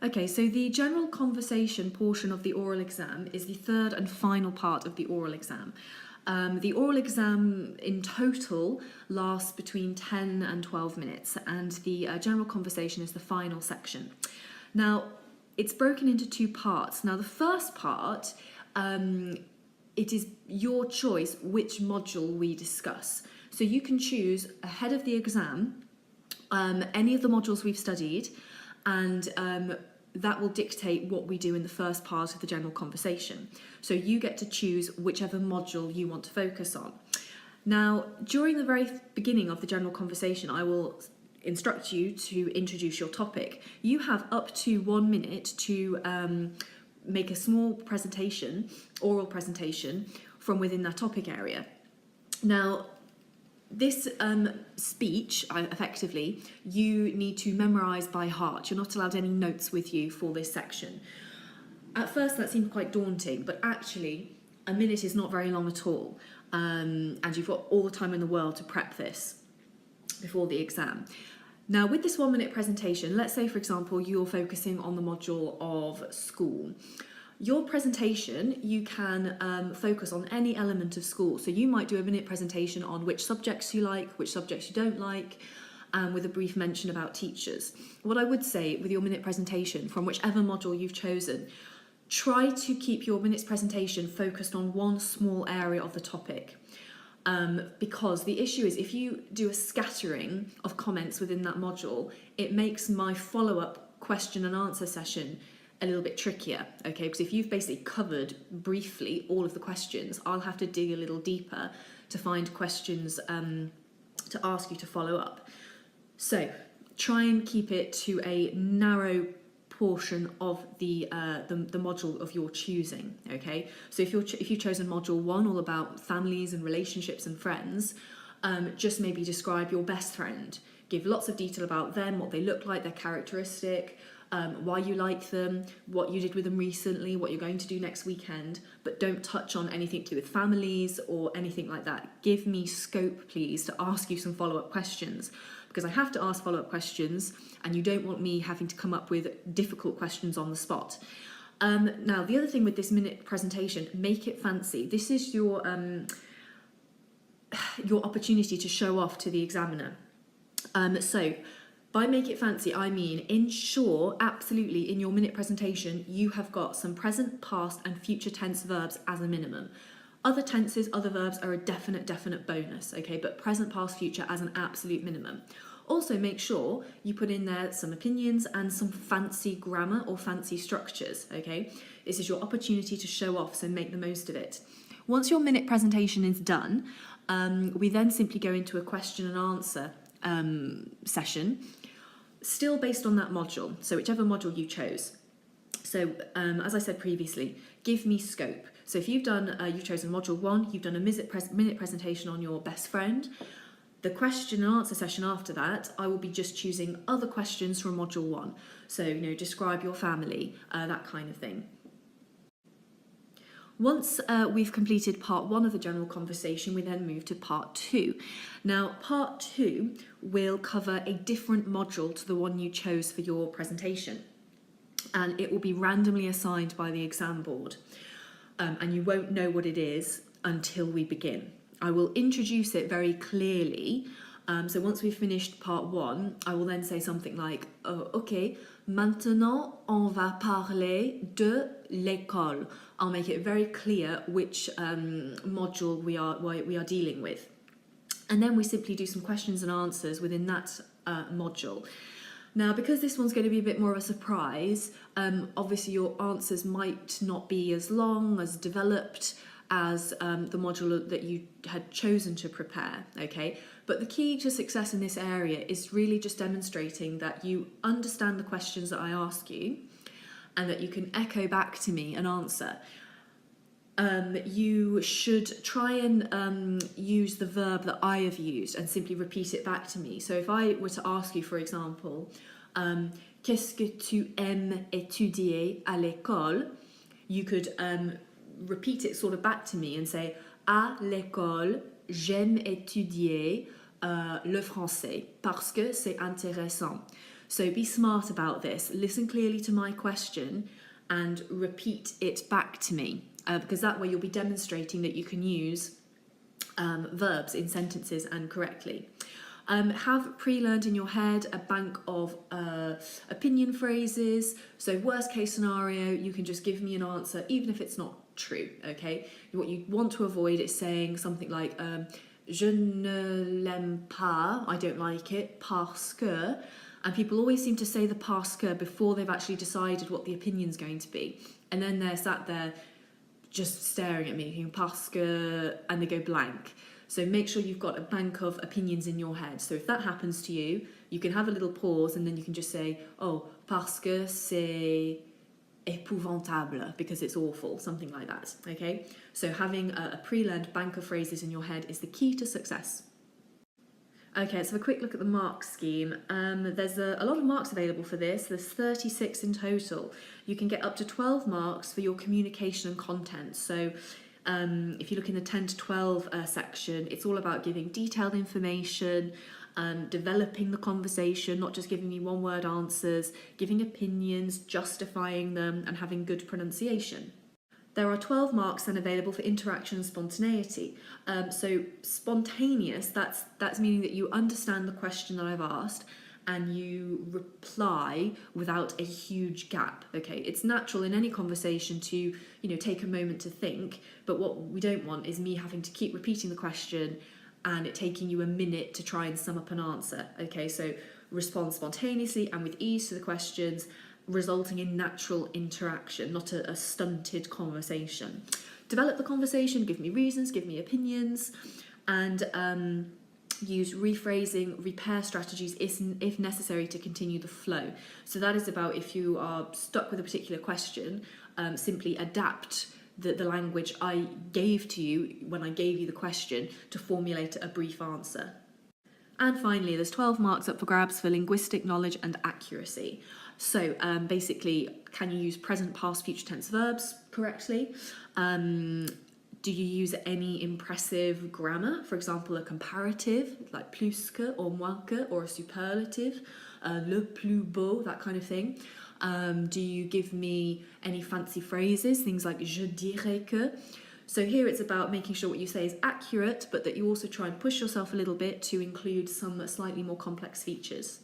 Okay, so the general conversation portion of the oral exam is the third and final part of the oral exam. The oral exam in total lasts between 10 and 12 minutes, and the general conversation is the final section. Now, it's broken into two parts. Now, the first part, it is your choice which module we discuss. So you can choose ahead of the exam any of the modules we've studied, and that will dictate what we do in the first part of the general conversation. So you get to choose whichever module you want to focus on. Now, during the very beginning of the general conversation, I will instruct you to introduce your topic. You have up to 1 minute to make a small presentation, oral presentation, from within that topic area. Now, this speech, effectively, you need to memorise by heart. You're not allowed any notes with you for this section. At first that seemed quite daunting, but actually a minute is not very long at all, and you've got all the time in the world to prep this before the exam. Now, with this 1 minute presentation, let's say, for example, you're focusing on the module of school. Your presentation, you can focus on any element of school. So you might do a minute presentation on which subjects you like, which subjects you don't like, with a brief mention about teachers. What I would say with your minute presentation, from whichever module you've chosen, try to keep your minute's presentation focused on one small area of the topic. Because the issue is, if you do a scattering of comments within that module, it makes my follow-up question and answer session a little bit trickier, okay? Because if you've basically covered briefly all of the questions, I'll have to dig a little deeper to find questions to ask you to follow up. So try and keep it to a narrow portion of the module of your choosing, okay? So if you've chosen module 1, all about families and relationships and friends, just maybe describe your best friend. Give lots of detail about them, what they look like, their characteristic, why you like them, what you did with them recently, what you're going to do next weekend, but don't touch on anything to do with families or anything like that. Give me scope, please, to ask you some follow-up questions, because I have to ask follow-up questions and you don't want me having to come up with difficult questions on the spot. Now, the other thing with this minute presentation, make it fancy. This is your opportunity to show off to the examiner. So by make it fancy, I mean ensure absolutely in your minute presentation you have got some present, past and future tense verbs as a minimum. Other tenses, other verbs are a definite bonus, okay? But present, past, future as an absolute minimum. Also make sure you put in there some opinions and some fancy grammar or fancy structures, okay? This is your opportunity to show off, so make the most of it. Once your minute presentation is done, we then simply go into a question and answer session, still based on that module, so whichever module you chose. So as I said previously, give me scope. So if you've chosen module 1, you've done a minute presentation on your best friend. The question and answer session after that, I will be just choosing other questions from module 1. So, describe your family, that kind of thing. Once we've completed part 1 of the general conversation, we then move to part 2. Now, part 2 will cover a different module to the one you chose for your presentation. And it will be randomly assigned by the exam board. And you won't know what it is until we begin. I will introduce it very clearly. So once we've finished part 1, I will then say something like, OK, maintenant on va parler de l'école. I'll make it very clear which module we are dealing with. And then we simply do some questions and answers within that module. Now, because this one's going to be a bit more of a surprise, obviously your answers might not be as long, as developed as the module that you had chosen to prepare, okay? But the key to success in this area is really just demonstrating that you understand the questions that I ask you and that you can echo back to me an answer. You should try and use the verb that I have used and simply repeat it back to me. So if I were to ask you, for example, qu'est-ce que tu aimes étudier à l'école? You could repeat it sort of back to me and say, à l'école, j'aime étudier le français parce que c'est intéressant. So be smart about this. Listen clearly to my question and repeat it back to me, because that way you'll be demonstrating that you can use verbs in sentences and correctly. Have pre-learned in your head a bank of opinion phrases. So worst case scenario, you can just give me an answer, even if it's not true, okay? What you want to avoid is saying something like, je ne l'aime pas, I don't like it, parce que. And people always seem to say the parce que before they've actually decided what the opinion's going to be. And then they're sat there just staring at me, thinking parce que, and they go blank. So make sure you've got a bank of opinions in your head. So if that happens to you, you can have a little pause and then you can just say, oh, parce que c'est épouvantable, because it's awful, something like that, okay? So having a pre-learned bank of phrases in your head is the key to success. Okay, let's have a quick look at the mark scheme. There's a lot of marks available for this. There's 36 in total. You can get up to 12 marks for your communication and content. So if you look in the 10 to 12 section, it's all about giving detailed information, developing the conversation, not just giving me one-word answers, giving opinions, justifying them, and having good pronunciation. There are 12 marks then available for interaction and spontaneity. So spontaneous, that's meaning that you understand the question that I've asked and you reply without a huge gap. Okay, it's natural in any conversation to, take a moment to think, but what we don't want is me having to keep repeating the question and it taking you a minute to try and sum up an answer. Okay, so respond spontaneously and with ease to the questions, resulting in natural interaction, not a stunted conversation. Develop the conversation, give me reasons, give me opinions, and use rephrasing, repair strategies if necessary to continue the flow. So that is about if you are stuck with a particular question, simply adapt the language I gave to you when I gave you the question to formulate a brief answer. And finally, there's 12 marks up for grabs for linguistic knowledge and accuracy. So basically, can you use present, past, future tense verbs correctly? Do you use any impressive grammar? For example, a comparative, like plus que or moins que, or a superlative, le plus beau, that kind of thing. Do you give me any fancy phrases, things like je dirais que? So here it's about making sure what you say is accurate, but that you also try and push yourself a little bit to include some slightly more complex features.